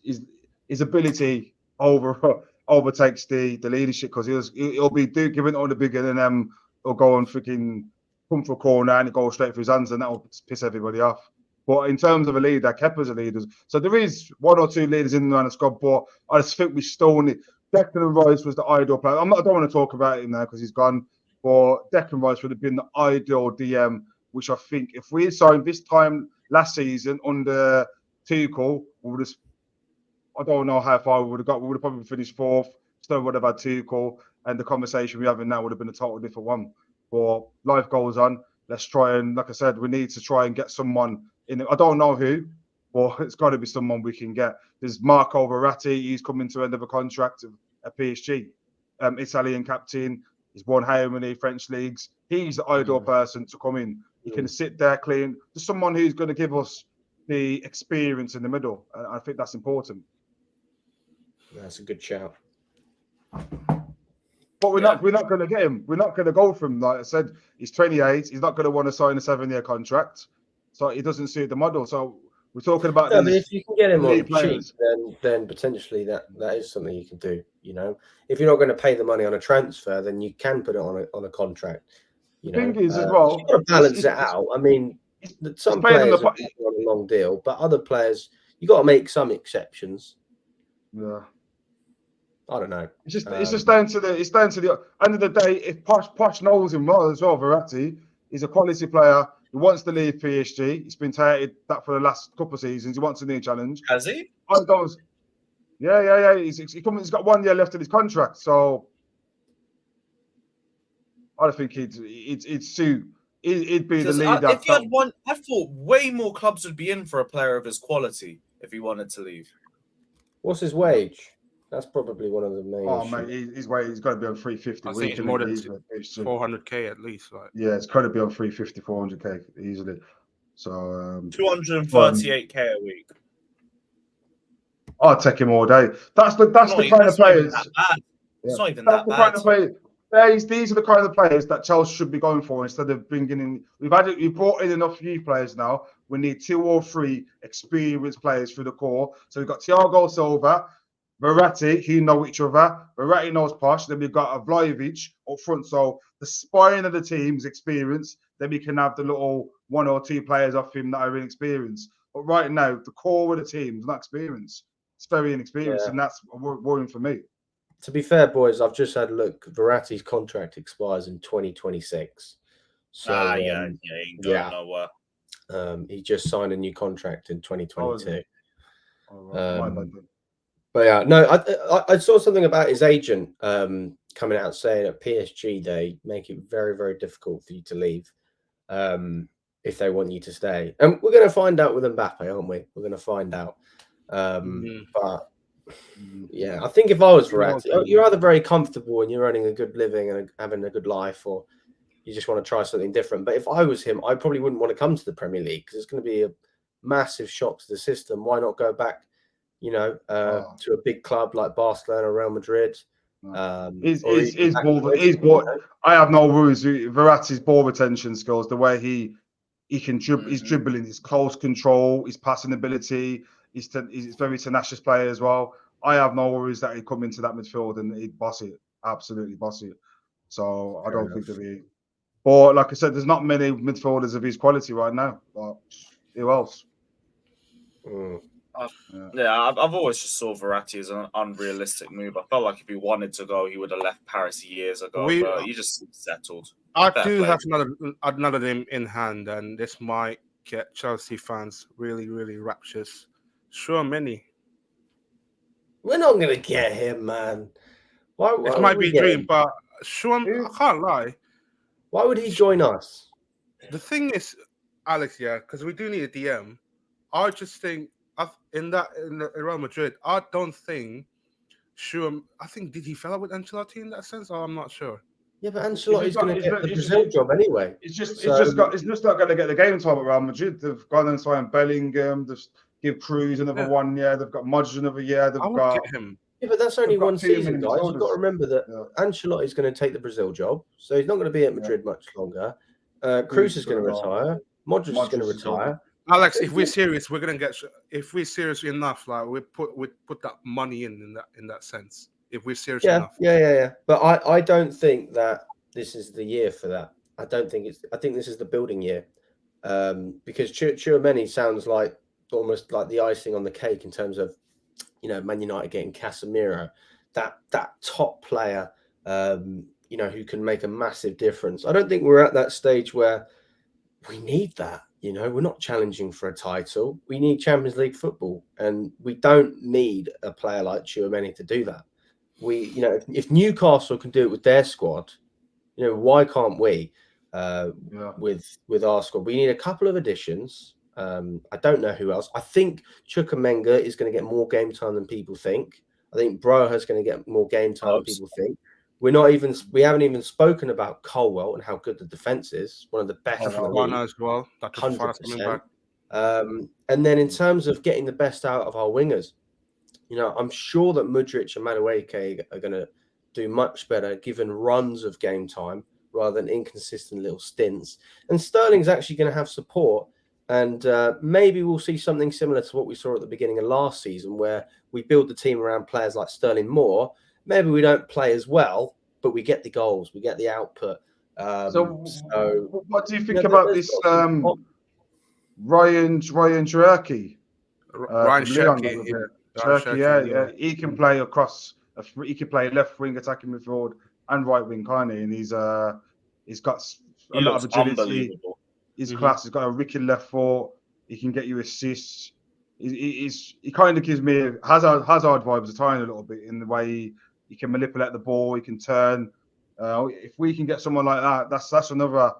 his ability overtakes the leadership, because he'll be giving all the bigger, and then he'll go and freaking come for a corner and go straight for his hands, and that'll piss everybody off. But in terms of a leader, Kepa's a leader. So there is one or two leaders in the squad, but I just think we still need. Declan Rice was the ideal player. I don't want to talk about him now because he's gone. But Declan Rice would have been the ideal DM, which I think if we had signed this time last season under Tuchel, we would have. I don't know how far we would have got. We would have probably finished fourth. Still would have had Tuchel, and the conversation we're having now would have been a total different one. But life goes on. Let's try and, like I said, we need to try and get someone in. I don't know who, but it's got to be someone we can get. There's Marco Verratti. He's coming to end of a contract at PSG. Italian captain. He's won how many French leagues. He's the ideal person to come in. He can sit there clean. There's someone who's going to give us the experience in the middle. I think that's important. That's a good shout. But we're not going to get him. We're not going to go from, like I said, he's 28. He's not going to want to sign a 7-year contract. So he doesn't suit the model. So we're talking about but if you can get him on cheap, then potentially that is something you can do. You know, if you're not going to pay the money on a transfer, then you can put it on a contract. You know, thing is as well, you've got to balance it out. I mean, some players are on a long deal, but other players, you got to make some exceptions. Yeah. I don't know. It's just down to the end of the day. If Posh knows him well as well, Verratti, he's a quality player. He wants to leave PSG. He's been touted that for the last couple of seasons. He wants a new challenge. Has he? Yeah. He's got 1 year left in his contract, so I think he'd be the leader. If he had one, I thought way more clubs would be in for a player of his quality if he wanted to leave. What's his wage? That's probably one of the main. Oh mate, he's got to be on 350. I think it's more than 400k at least. Like, yeah, it's got to be on 350, 400k easily. So 238k a week. I'll take him all day. That's the kind of players. It's not even that bad. These are the kind of players that Chelsea should be going for instead of bringing in. We brought in enough youth players now. We need 2 or 3 experienced players through the core. So we've got Thiago Silva, Verratti, who know each other. Verratti knows Posh. Then we've got Vlahovic up front. So the spine of the team's experience. Then we can have the little 1 or 2 players off him that are inexperienced. But right now, the core of the team is not experienced. It's very inexperienced, and that's worrying for me. To be fair, boys, I've just had a look. Verratti's contract expires in 2026. So he ain't going nowhere. He just signed a new contract in 2022. Right. But yeah, no, I saw something about his agent coming out saying at PSG they make it very, very difficult for you to leave if they want you to stay. And we're going to find out with Mbappe, aren't we? We're going to find out. But yeah, I think if I was Verratti, you're either very comfortable and you're earning a good living and having a good life, or you just want to try something different. But if I was him, I probably wouldn't want to come to the Premier League because it's going to be a massive shock to the system. Why not go back, to a big club like Barcelona or Real Madrid? He's ball. I have no worries. Verratti's ball retention skills, the way he can dribble, his dribbling, his close control, his passing ability. He's very tenacious player as well. I have no worries that he'd come into that midfield and he'd boss it, absolutely boss it. So I don't think there'll be. But like I said, there's not many midfielders of his quality right now. But Who else? I've always just saw Verratti as an unrealistic move. I felt like if he wanted to go, he would have left Paris years ago, but he just settled. I do have another name in hand, and this might get Chelsea fans really, really rapturous. Tchouaméni. We're not going to get him, man. Why It might be a dream, him? but I can't lie. Why would he join us? The thing is, Alex, because we do need a DM. I just think in Real Madrid, I don't think I think did he fell out with Ancelotti in that sense, or I'm not sure. Yeah, but Ancelotti's going to get the Brazil job anyway. It's just not going to get the game time at Real Madrid. They've gone and signed Bellingham. They've give Cruz another 1 year. They've got Modric another year. They've got him. Yeah, but that's only one season, guys. You've got to remember that Ancelotti's going to take the Brazil job, so he's not going to be at Madrid much longer. Cruz is going to retire. Modric is going to retire. Alex, if we're serious, we're going to get. If we're serious enough, like we put that money in that sense. If we're serious enough. Yeah. But I don't think that this is the year for that. I think this is the building year, because Tchouaméni sounds like almost like the icing on the cake in terms of, Man United getting Casemiro, that top player, who can make a massive difference. I don't think we're at that stage where we need that. We're not challenging for a title. We need Champions League football, and we don't need a player like Tchouaméni to do that. If Newcastle can do it with their squad, why can't we? With our squad, we need a couple of additions. I don't know who else. I think Chukwuemeka is going to get more game time than people think. I think Broja is going to get more game time than people think. We haven't even spoken about Colwell and how good the defense is. One of the best in the league. As well. 100%. And then in terms of getting the best out of our wingers, I'm sure that Modric and Madueke are going to do much better given runs of game time rather than inconsistent little stints. And Sterling's actually going to have support. And maybe we'll see something similar to what we saw at the beginning of last season, where we build the team around players like Sterling more. Maybe we don't play as well, but we get the goals, we get the output. So what do you think about this Ryan Cherky? Ryan Cherky, he can play across. He can play left wing, attacking midfield, and right wing, can't he? And he's got a lot of agility. He's class. He's got a wicked left foot. He can get you assists. He kind of gives me Hazard vibes a tiny little bit in the way he can manipulate the ball. He can turn. If we can get someone like that, that's another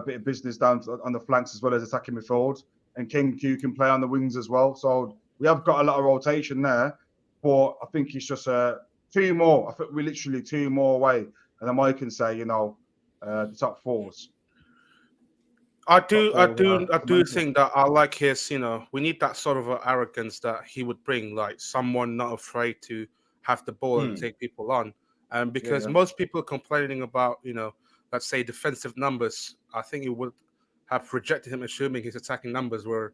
bit of business down on the flanks as well as attacking midfield. And King Q can play on the wings as well. So we have got a lot of rotation there. But I think it's just 2 more. I think we're literally 2 more away. And then I can say, the top 4s. I do think that I like his, we need that sort of arrogance that he would bring, like someone not afraid to have the ball and take people on. And because most people are complaining about, let's say defensive numbers, I think it would have rejected him, assuming his attacking numbers were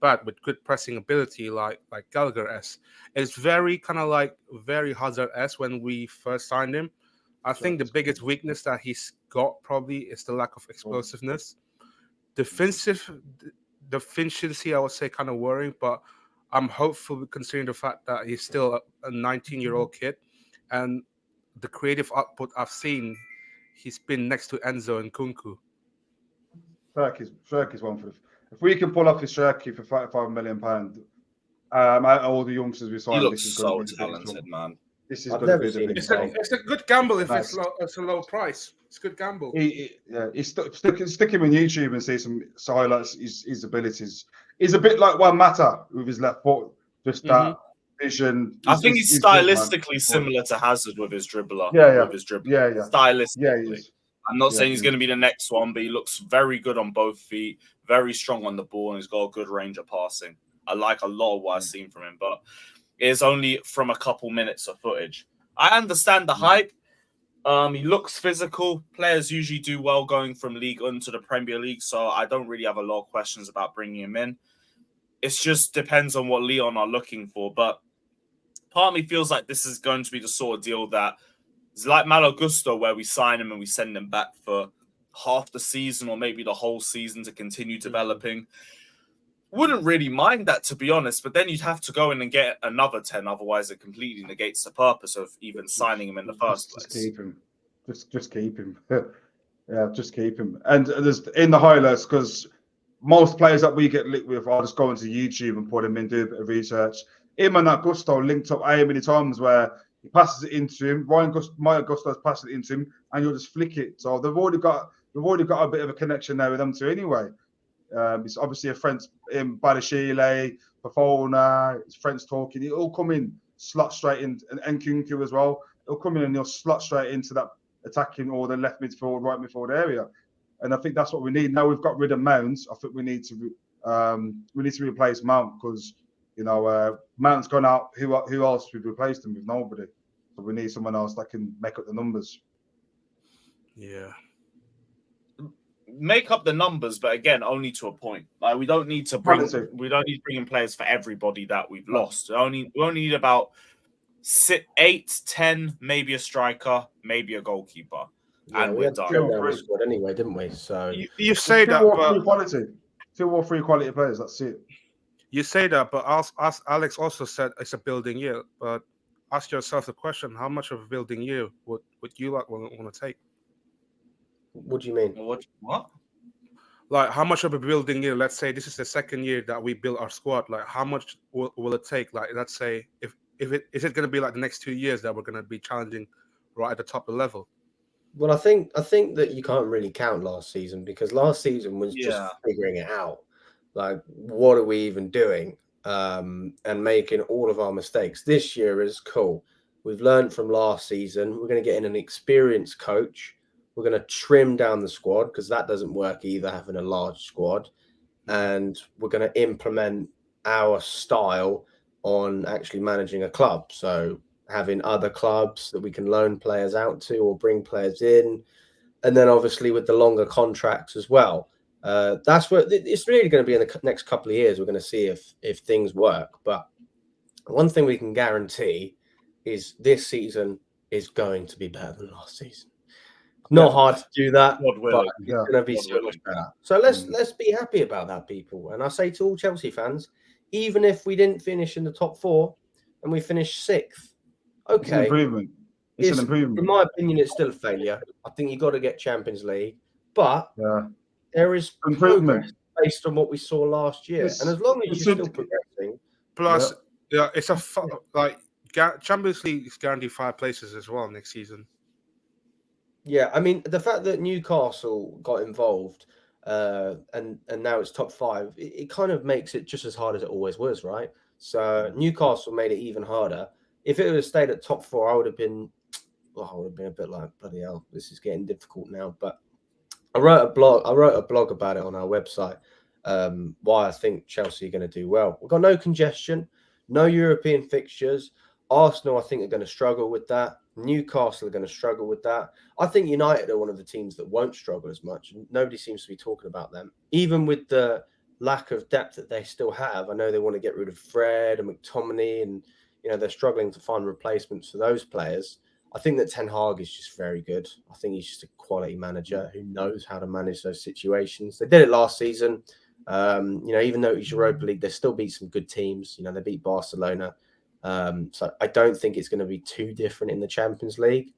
bad with good pressing ability, like Gallagher-esque. It's very kind of like very Hazard-esque when we first signed him. I think the biggest weakness that he's got probably is the lack of explosiveness. Defensive deficiency, I would say, kind of worrying, but I'm hopeful considering the fact that he's still a 19-year-old kid, and the creative output I've seen, he's been next to Enzo and Kunku. Shirky's one for. If we can pull off his Shirky for £55 million, out of all the youngsters we signed, he looks so talented, man. This is going to be the big. It's a good gamble if it's a low price. It's a good gamble. Stick him in YouTube and see some highlights. His abilities. He's a bit like Juan Mata with his left foot. Just that vision. I think he's stylistically similar to Hazard with his dribbler. With his dribbler. Yeah. Stylistically. I'm not saying he's going to be the next one, but he looks very good on both feet, very strong on the ball, and he's got a good range of passing. I like a lot of what I've seen from him, but it is only from a couple minutes of footage. I understand the hype. He looks physical. Players usually do well going from League One to the Premier League, so I don't really have a lot of questions about bringing him in. It just depends on what Lyon are looking for, but part of me feels like this is going to be the sort of deal that it's like Malo Gusto, where we sign him and we send him back for half the season or maybe the whole season to continue developing. wouldn't really mind that, to be honest. But then you'd have to go in and get another 10. Otherwise, it completely negates the purpose of even signing him in the first place. Just keep him. Just keep him. Yeah, just keep him. And there's in the highlights, because most players that we get linked with are just going to YouTube and put him in, do a bit of research. Him and that Gusto linked up how many times where he passes it into him. Maya Gusto's passing it into him, and you'll just flick it. So they've already got a bit of a connection there with them too. Anyway, it's obviously a French in Badashile, Fafona, it's French talking. It'll come in, slot straight in, and Nkunku as well. It'll come in and he'll slot straight into that attacking or the left midfield, right midfield area. And I think that's what we need. Now we've got rid of Mount. I think we need to replace Mount, because Mount's gone out. Who else we've replaced him with? Nobody. So we need someone else that can make up the numbers. Yeah. Make up the numbers, but again, only to a point. Like we don't need to bring in players for everybody that we've lost. We only need about 8, 10, maybe a striker, maybe a goalkeeper. Yeah, and we had down the squad anyway, didn't we? So you say that, but 2 or 3 quality players. That's it. You say that, but Alex also said it's a building year. But ask yourself the question: how much of a building year would you want to take? What do you mean? What? Like, how much of a building year? Let's say this is the second year that we build our squad. Like, how much will it take? Like, let's say if is it going to be like the next 2 years that we're going to be challenging right at the top of the level? Well, I think that you can't really count last season, because last season was just figuring it out. Like, what are we even doing? And making all of our mistakes. This year is cool. We've learned from last season. We're going to get in an experienced coach. We're going to trim down the squad, because that doesn't work either, having a large squad. And we're going to implement our style on actually managing a club. So having other clubs that we can loan players out to or bring players in. And then obviously with the longer contracts as well. That's what it's really going to be in the next couple of years. We're going to see if things work. But one thing we can guarantee is this season is going to be better than last season. Not hard to do that, but it's going to be so much better. So let's be happy about that, people. And I say to all Chelsea fans, even if we didn't finish in the top 4 and we finished 6th, okay, it's an improvement. It's an improvement. In my opinion, it's still a failure. I think you've got to get Champions League, but there is improvement based on what we saw last year. And as long as you're still progressing, plus, it's Champions League is guaranteed 5 places as well next season. Yeah, I mean, the fact that Newcastle got involved and now it's top 5, it kind of makes it just as hard as it always was, right? So Newcastle made it even harder. If it would have stayed at top 4, I would have been a bit like, bloody hell, this is getting difficult now. But I wrote a blog about it on our website, why I think Chelsea are going to do well. We've got no congestion, no European fixtures. Arsenal, I think, are going to struggle with that. Newcastle are going to struggle with that. I think United are one of the teams that won't struggle as much. Nobody seems to be talking about them. Even with the lack of depth that they still have, I know they want to get rid of Fred and McTominay, and they're struggling to find replacements for those players. I think that Ten Hag is just very good. I think he's just a quality manager who knows how to manage those situations. They did it last season. Even though it's Europa League, they still beat some good teams. They beat Barcelona. So I don't think it's going to be too different in the Champions League,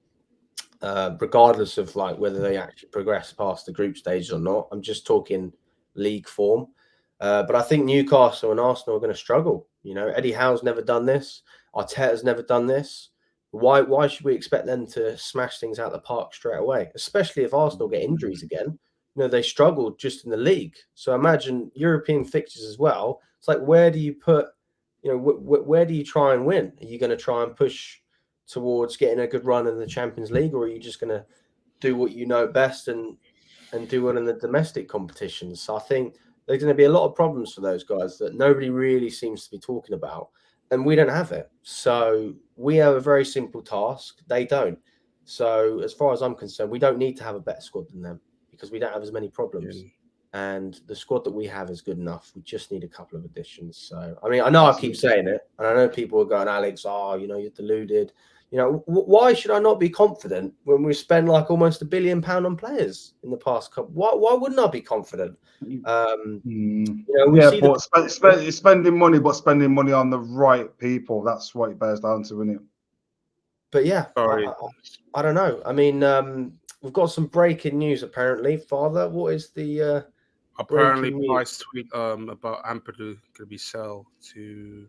regardless of like whether they actually progress past the group stage or not. I'm just talking league form. But I think Newcastle and Arsenal are going to struggle. Eddie Howe's never done this. Arteta's never done this. Why should we expect them to smash things out the park straight away? Especially if Arsenal get injuries again. They struggled just in the league. So imagine European fixtures as well. It's like, where do you put, where do you try and win? Are you going to try and push towards getting a good run in the Champions League, or are you just going to do what you know best and do it in the domestic competitions? So I think there's going to be a lot of problems for those guys that nobody really seems to be talking about, and we don't have it. So we have a very simple task. They don't. So as far as I'm concerned, we don't need to have a better squad than them because we don't have as many problems. Yeah. And the squad that we have is good enough. We just need a couple of additions. So, I mean, I know I keep saying it, and I know people are going, Alex, you're deluded. You know, why should I not be confident when we spend like almost £1 billion on players in the past couple? Why wouldn't I be confident? You know, we see but spending money, but spending money on the right people. That's what it bears down to, isn't it? But yeah, I don't know. I mean, we've got some breaking news apparently. Father, what is the apparently Price tweet about Ampadu could be sold to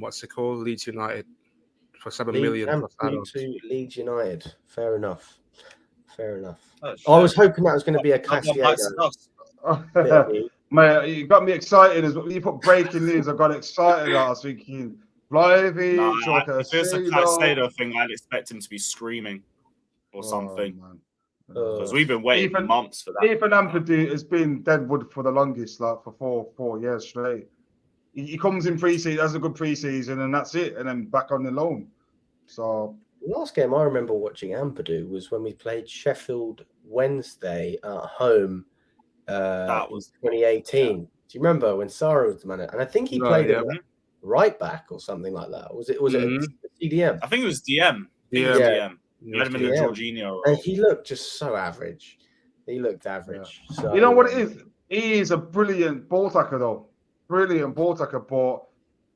what's it called, Leeds United for $7 million plus add-ons. To Leeds United. Fair enough. Oh, I was hoping that was going to be a Caicedo. Mate, you got me excited as well. You put breaking news. I got excited. I was thinking, Blythe, if it's a Caicedo thing, I'd expect him to be screaming or something. Because we've been waiting months for that. Ethan Ampadu has been deadwood for the longest, like for 4 years straight. He comes in pre-season, has a good pre-season, and that's it, and then back on the loan. So the last game I remember watching Ampadu was when we played Sheffield Wednesday at home. That was 2018. Yeah. Do you remember when Sarah was the manager? And I think he played at right back or something like that. Was it a CDM? I think it was DM. DM. Jorginho. And he looked just so average. He looked average. Yeah. So, you know what it is? He is a brilliant ball tacker, though. Brilliant ball tacker, but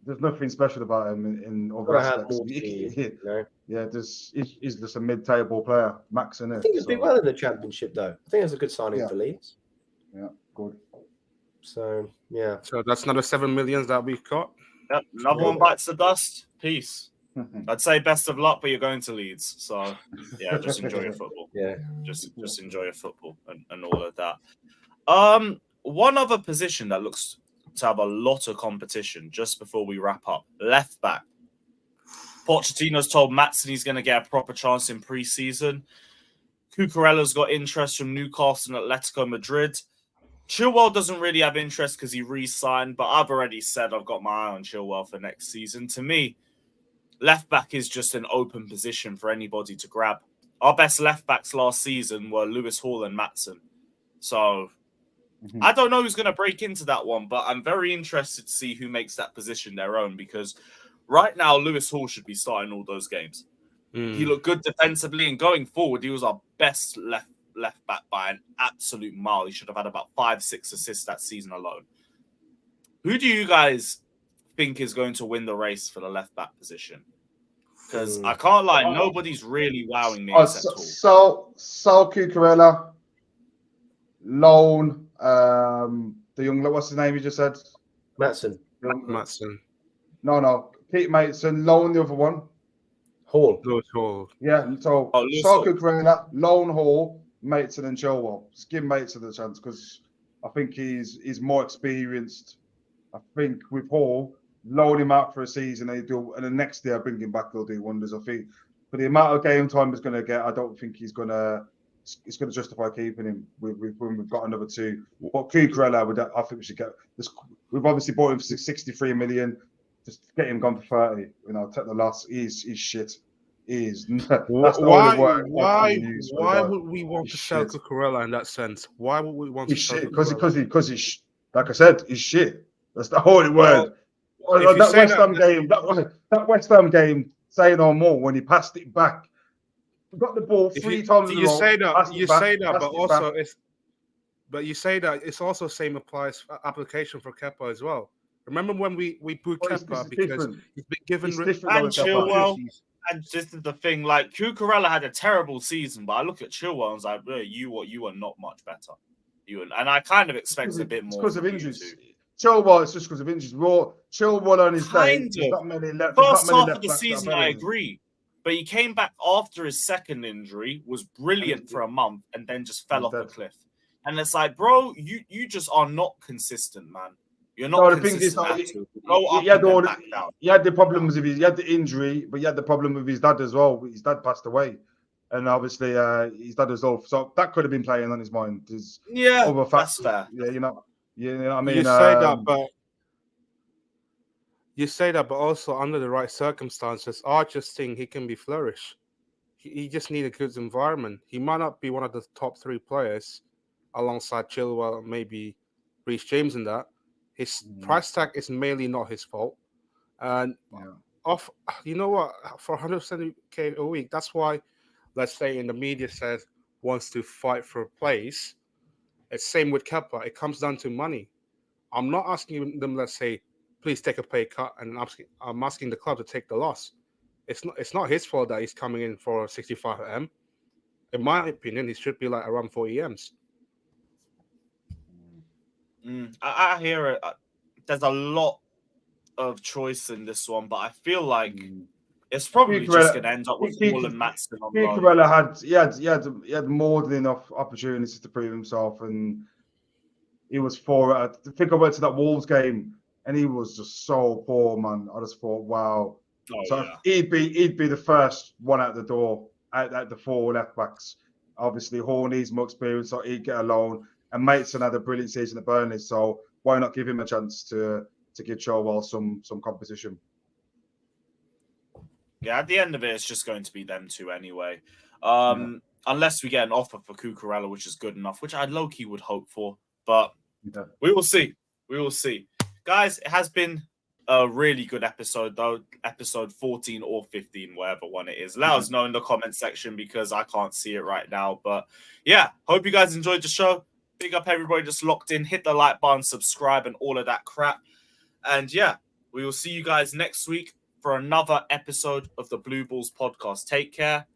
there's nothing special about him in other aspects. Yeah, he's just a mid-table player, Max in it. I think he'd do well in the Championship, though. I think it's a good signing for Leeds. Yeah, good. So, yeah. So that's another $7 million that we've got. Yep, another one bites the dust. Peace. I'd say best of luck, but you're going to Leeds. So, yeah, just enjoy your football. Yeah. Just enjoy your football and all of that. One other position that looks to have a lot of competition just before we wrap up. Left back. Pochettino's told Maatsen he's going to get a proper chance in pre-season. Cucurella's got interest from Newcastle and Atletico Madrid. Chilwell doesn't really have interest because he re-signed, but I've already said I've got my eye on Chilwell for next season. To me, left back is just an open position for anybody to grab. Our best left backs last season were Lewis Hall and Maatsen. So I don't know who's going to break into that one, but I'm very interested to see who makes that position their own, because right now Lewis Hall should be starting all those games. He looked good defensively, and going forward, he was our best left back by an absolute mile. He should have had about 5-6 assists that season alone. Who do you guys think is going to win the race for the left back position? Because I can't lie, nobody's really wowing me. So Cucurella, loan, the young, what's his name you just said? Maatsen. No. Pete Maatsen, loan the other one. Hall. Yeah, so Cucurella, loan Hall, Maatsen and Chilwell. Just give Maatsen a chance because I think he's more experienced. I think with Hall, load him out for a season and the next year bring him back, they'll do wonders. I think for the amount of game time he's going to get, I don't think it's going to justify keeping him when we've got another two. But Cucurella, I think we should get this. We've obviously bought him for 63 million. Just get him gone for 30. You know, take the loss. He's shit. He is. Why would we want to sell Cucurella in that sense? Why would we want to sell Cucurella? Because he's, like I said, he's shit. That's the holy word. That West Ham game, say no more, when he passed it back. We got the ball 3 times in a row. You say that, but you say that it's also same applies application for Kepa as well. Remember when we booed Kepa because he's been given and Chilwell. And this is the thing, like Cucurella had a terrible season, but I look at Chilwell and I was like, you are not much better. And I kind of expected a bit more because of injuries. Chilwell, it's just because of injuries. Chilwell on his day. First half of the season, I agree. But he came back after his second injury, was brilliant for a month, and then just fell off the cliff. And it's like, bro, you just are not consistent, man. You're not consistent. He had the problems he had the injury, but he had the problem with his dad as well. His dad passed away. And obviously his dad as well. So that could have been playing on his mind. There's other facts. That's fair. Yeah, you know what I mean? You say that, but also under the right circumstances, I just think he can be flourish. He just need a good environment. He might not be one of the top 3 players alongside Chilwell, maybe Reece James in that. His price tag is mainly not his fault. And off. You know what? For 170k a week, that's why. Let's say in the media says wants to fight for a place. It's same with Kepa. It comes down to money. I'm not asking them, let's say, please take a pay cut, and I'm asking the club to take the loss. It's not his fault that he's coming in for 65 M. In my opinion, he should be like around 40 M's. I hear it. There's a lot of choice in this one, but I feel like it's probably just going to end up with Paul and Maatsen on loan. Cucurella had more than enough opportunities to prove himself, and he was for it. I think I went to that Wolves game, and he was just so poor, man. I just thought, wow. He'd be the first one out the door at the 4 left backs. Obviously, Horney's more experience, so he'd get a loan. And Maatsen had a brilliant season at Burnley, so why not give him a chance to give Chilwell some competition? Yeah, at the end of it, it's just going to be them two anyway. Unless we get an offer for Cucurella, which is good enough, which I low-key would hope for. But we will see. We will see. Guys, it has been a really good episode, though. Episode 14 or 15, whatever one it is. Let us know in the comment section because I can't see it right now. But yeah, hope you guys enjoyed the show. Big up everybody just locked in. Hit the like button, subscribe, and all of that crap. And yeah, we will see you guys next week for another episode of the Blue Balls podcast. Take care